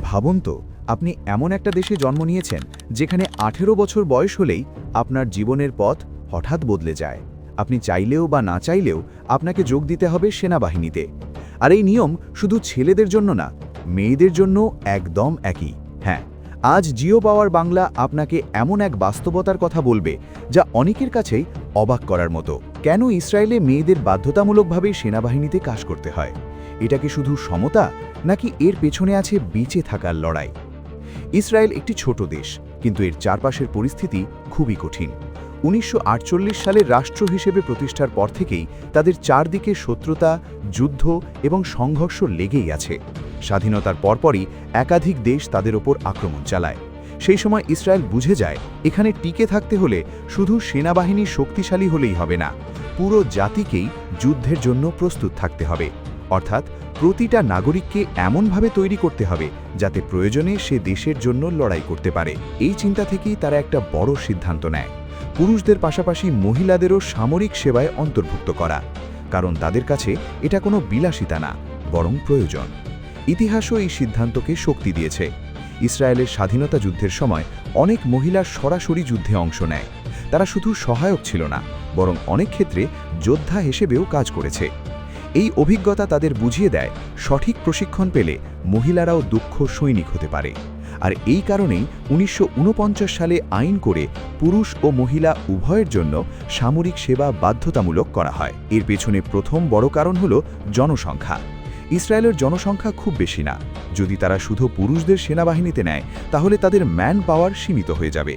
ভাবুন তো, আপনি এমন একটা দেশে জন্ম নিয়েছেন যেখানে 18 বছর বয়স হলেই আপনার জীবনের পথ হঠাৎ বদলে যায়। আপনি চাইলেও বা না চাইলেও আপনাকে যোগ দিতে হবে সেনাবাহিনীতে। আর এই নিয়ম শুধু ছেলেদের জন্য না, মেয়েদের জন্য একদম একই। হ্যাঁ, আজ জিও পাওয়ার বাংলা আপনাকে এমন এক বাস্তবতার কথা বলবে যা অনেকের কাছেই অবাক করার মতো। কেন ইসরায়েলে মেয়েদের বাধ্যতামূলকভাবে সেনাবাহিনীতে কাজ করতে হয়? এটা কি শুধু সমতা, নাকি এর পেছনে আছে বেঁচে থাকার লড়াই? ইসরায়েল একটি ছোট দেশ, কিন্তু এর চারপাশের পরিস্থিতি খুবই কঠিন। 1948 সালের রাষ্ট্র হিসেবে প্রতিষ্ঠার পর থেকেই তাদের চারদিকে শত্রুতা, যুদ্ধ এবং সংঘর্ষ লেগেই আছে। স্বাধীনতার পরপরই একাধিক দেশ তাদের ওপর আক্রমণ চালায়। সেই সময় ইসরায়েল বুঝে যায়, এখানে টিকে থাকতে হলে শুধু সেনাবাহিনী শক্তিশালী হলেই হবে না, পুরো জাতিকেই যুদ্ধের জন্য প্রস্তুত থাকতে হবে। অর্থাৎ প্রতিটা নাগরিককে এমনভাবে তৈরি করতে হবে যাতে প্রয়োজনে সে দেশের জন্য লড়াই করতে পারে। এই চিন্তা থেকেই তারা একটা বড় সিদ্ধান্ত নেয়, পুরুষদের পাশাপাশি মহিলাদেরও সামরিক সেবায় অন্তর্ভুক্ত করা। কারণ তাদের কাছে এটা কোনো বিলাসিতা না, বরং প্রয়োজন। ইতিহাসও এই সিদ্ধান্তকে শক্তি দিয়েছে। ইসরায়েলের স্বাধীনতা যুদ্ধের সময় অনেক মহিলা সরাসরি যুদ্ধে অংশ নেয়। তারা শুধু সহায়ক ছিল না, বরং অনেক ক্ষেত্রে যোদ্ধা হিসেবেও কাজ করেছে। এই অভিজ্ঞতা তাদের বুঝিয়ে দেয়, সঠিক প্রশিক্ষণ পেলে মহিলারাও দক্ষ সৈনিক হতে পারে। আর এই কারণেই 1949 সালে আইন করে পুরুষ ও মহিলা উভয়ের জন্য সামরিক সেবা বাধ্যতামূলক করা হয়। এর পেছনে প্রথম বড় কারণ হলো জনসংখ্যা। ইসরায়েলের জনসংখ্যা খুব বেশি না। যদি তারা শুধু পুরুষদের সেনাবাহিনীতে নেয়, তাহলে তাদের ম্যান পাওয়ার সীমিত হয়ে যাবে।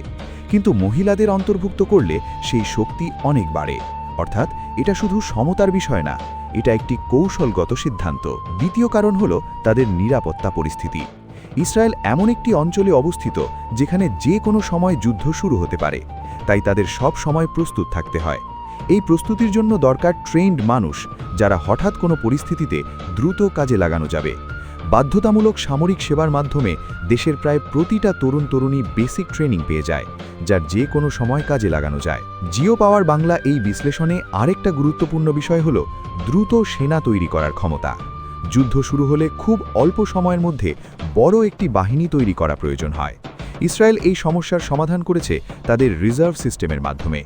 কিন্তু মহিলাদের অন্তর্ভুক্ত করলে সেই শক্তি অনেক বাড়ে। অর্থাৎ এটা শুধু সমতার বিষয় না, এটা একটি কৌশলগত সিদ্ধান্ত। দ্বিতীয় কারণ হলো তাদের নিরাপত্তা পরিস্থিতি। ইসরায়েল এমন একটি অঞ্চলে অবস্থিত যেখানে যে কোনো সময় যুদ্ধ শুরু হতে পারে, তাই তাদের সব সময় প্রস্তুত থাকতে হয়। এই প্রস্তুতির জন্য দরকার ট্রেন্ড মানুষ, যারা হঠাৎ কোনো পরিস্থিতিতে দ্রুত কাজে লাগানো যাবে। বাধ্যতামূলক সামরিক সেবার মাধ্যমে দেশের প্রায় প্রতিটা তরুণ-তরুণী বেসিক ট্রেনিং পেয়ে যায়, যার যে কোনো সময় কাজে লাগানো যায়। জিও পাওয়ার বাংলা এই বিশ্লেষণে আরেকটা গুরুত্বপূর্ণ বিষয় হলো দ্রুত সেনা তৈরি করার ক্ষমতা। যুদ্ধ শুরু হলে খুব অল্প সময়ের মধ্যে বড় একটি বাহিনী তৈরি করা প্রয়োজন হয়। ইসরায়েল এই সমস্যার সমাধান করেছে তাদের রিজার্ভ সিস্টেমের মাধ্যমে।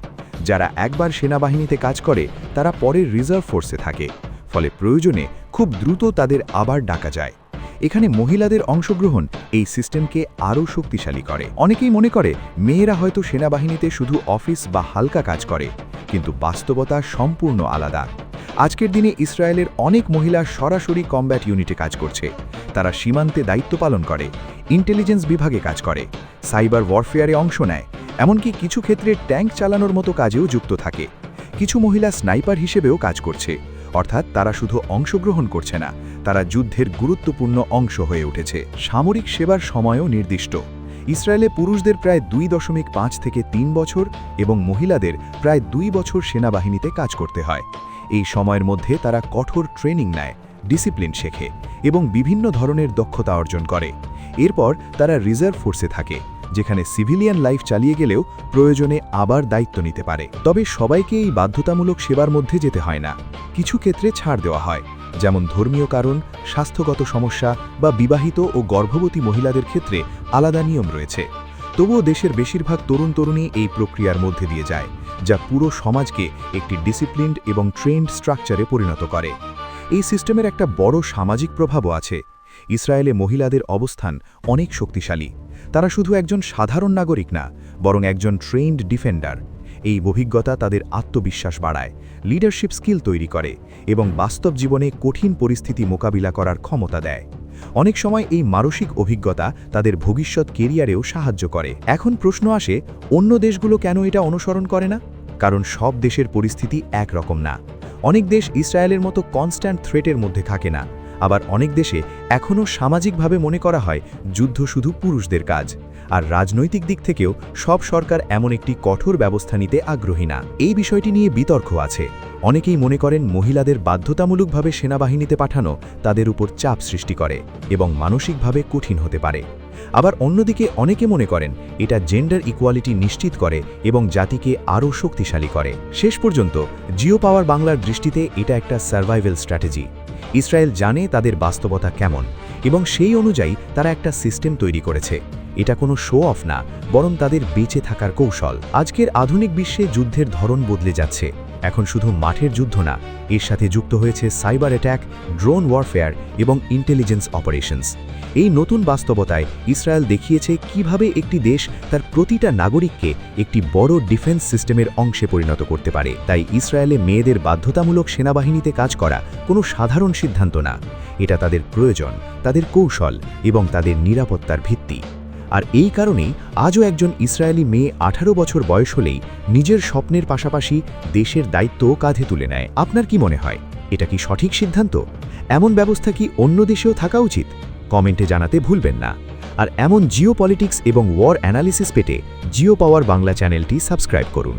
যারা একবার সেনাবাহিনীতে কাজ করে তারা পরে রিজার্ভ ফোর্সে থাকে, ফলে প্রয়োজনে খুব দ্রুত তাদের আবার ডাকা যায়। এখানে মহিলাদের অংশগ্রহণ এই সিস্টেমকে আরও শক্তিশালী করে। অনেকেই মনে করে মেয়েরা হয়তো সেনাবাহিনীতে শুধু অফিস বা হালকা কাজ করে, কিন্তু বাস্তবতা সম্পূর্ণ আলাদা। আজকের দিনে ইসরায়েলের অনেক মহিলা সরাসরি কমব্যাট ইউনিটে কাজ করছে। তারা সীমান্তে দায়িত্ব পালন করে, ইন্টেলিজেন্স বিভাগে কাজ করে, সাইবার ওয়ারফেয়ারে অংশ নেয়, এমনকি কিছু ক্ষেত্রে ট্যাঙ্ক চালানোর মতো কাজেও যুক্ত থাকে। কিছু মহিলা স্নাইপার হিসেবেও কাজ করছে। অর্থাৎ তারা শুধু অংশগ্রহণ করছে না, তারা যুদ্ধের গুরুত্বপূর্ণ অংশ হয়ে উঠেছে। সামরিক সেবার সময়ও নির্দিষ্ট। ইসরায়েলে পুরুষদের প্রায় 2.5 থেকে 3 বছর এবং মহিলাদের প্রায় 2 বছর সেনাবাহিনীতে কাজ করতে হয়। এই সময়ের মধ্যে তারা কঠোর ট্রেনিং নেয়, ডিসিপ্লিন শেখে এবং বিভিন্ন ধরনের দক্ষতা অর্জন করে। এরপর তারা রিজার্ভ ফোর্সে থাকে, যেখানে সিভিলিয়ান লাইফ চালিয়ে গেলেও প্রয়োজনে আবার দায়িত্ব নিতে পারে। তবে সবাইকে এই বাধ্যতামূলক সেবার মধ্যে যেতে হয় না। কিছু ক্ষেত্রে ছাড় দেওয়া হয়, যেমন ধর্মীয় কারণ, স্বাস্থ্যগত সমস্যা বা বিবাহিত ও গর্ভবতী মহিলাদের ক্ষেত্রে আলাদা নিয়ম রয়েছে। তবুও দেশের বেশিরভাগ তরুণ-তরুণী এই প্রক্রিয়ার মধ্যে দিয়ে যায়, যা পুরো সমাজকে একটি ডিসিপ্লিনড এবং ট্রেন্ড স্ট্রাকচারে পরিণত করে। এই সিস্টেমের একটা বড় সামাজিক প্রভাবও আছে। ইসরায়েলে মহিলাদের অবস্থান অনেক শক্তিশালী। তারা শুধু একজন সাধারণ নাগরিক না, বরং একজন ট্রেন্ড ডিফেন্ডার। এই অভিজ্ঞতা তাদের আত্মবিশ্বাস বাড়ায়, লিডারশিপ স্কিল তৈরি করে এবং বাস্তব জীবনে কঠিন পরিস্থিতি মোকাবিলা করার ক্ষমতা দেয়। অনেক সময় এই মানসিক অভিজ্ঞতা তাদের ভবিষ্যৎ কেরিয়ারেও সাহায্য করে। এখন প্রশ্ন আসে, অন্য দেশগুলো কেন এটা অনুসরণ করে না? কারণ সব দেশের পরিস্থিতি একরকম না। অনেক দেশ ইসরায়েলের মতো কনস্ট্যান্ট থ্রেটের মধ্যে থাকে না। আবার অনেক দেশে এখনও সামাজিকভাবে মনে করা হয় যুদ্ধ শুধু পুরুষদের কাজ। আর রাজনৈতিক দিক থেকেও সব সরকার এমন একটি কঠোর ব্যবস্থা নিতে আগ্রহী না। এই বিষয়টি নিয়ে বিতর্ক আছে। অনেকেই মনে করেন মহিলাদের বাধ্যতামূলকভাবে সেনাবাহিনীতে পাঠানো তাদের উপর চাপ সৃষ্টি করে এবং মানসিকভাবে কঠিন হতে পারে। আবার অন্যদিকে অনেকে মনে করেন এটা জেন্ডার ইকুয়ালিটি নিশ্চিত করে এবং জাতিকে আরও শক্তিশালী করে। শেষ পর্যন্ত জিও পাওয়ার বাংলার দৃষ্টিতে এটা একটা সার্ভাইভাল স্ট্র্যাটেজি। ইসরায়েল জানে তাদের বাস্তবতা কেমন এবং সেই অনুযায়ী তারা একটা সিস্টেম তৈরি করেছে। এটা কোনো শো অফ না, বরং তাদের বেঁচে থাকার কৌশল। আজকের আধুনিক বিশ্বে যুদ্ধের ধরন বদলে যাচ্ছে। এখন শুধু মাঠের যুদ্ধ না, এর সাথে যুক্ত হয়েছে সাইবার অ্যাটাক, ড্রোন ওয়ারফেয়ার এবং ইন্টেলিজেন্স অপারেশনস। এই নতুন বাস্তবতায় ইসরায়েল দেখিয়েছে কিভাবে একটি দেশ তার প্রতিটা নাগরিককে একটি বড় ডিফেন্স সিস্টেমের অংশে পরিণত করতে পারে। তাই ইসরায়েলে মেয়েদের বাধ্যতামূলক সেনাবাহিনীতে কাজ করা কোনো সাধারণ সিদ্ধান্ত না, এটা তাদের প্রয়োজন, তাদের কৌশল এবং তাদের নিরাপত্তার ভিত্তি। আর এই কারণেই আজও একজন ইসরায়েলি মেয়ে 18 বছর বয়স হলেই নিজের স্বপ্নের পাশাপাশি দেশের দায়িত্বও কাঁধে তুলে নেয়। আপনার কি মনে হয়, এটা কি সঠিক সিদ্ধান্ত? এমন ব্যবস্থা কি অন্য দেশেও থাকা উচিত? কমেন্টে জানাতে ভুলবেন না। আর এমন জিওপলিটিক্স এবং ওয়ার অ্যানালিসিস পেতে জিও পাওয়ার বাংলা চ্যানেলটি সাবস্ক্রাইব করুন।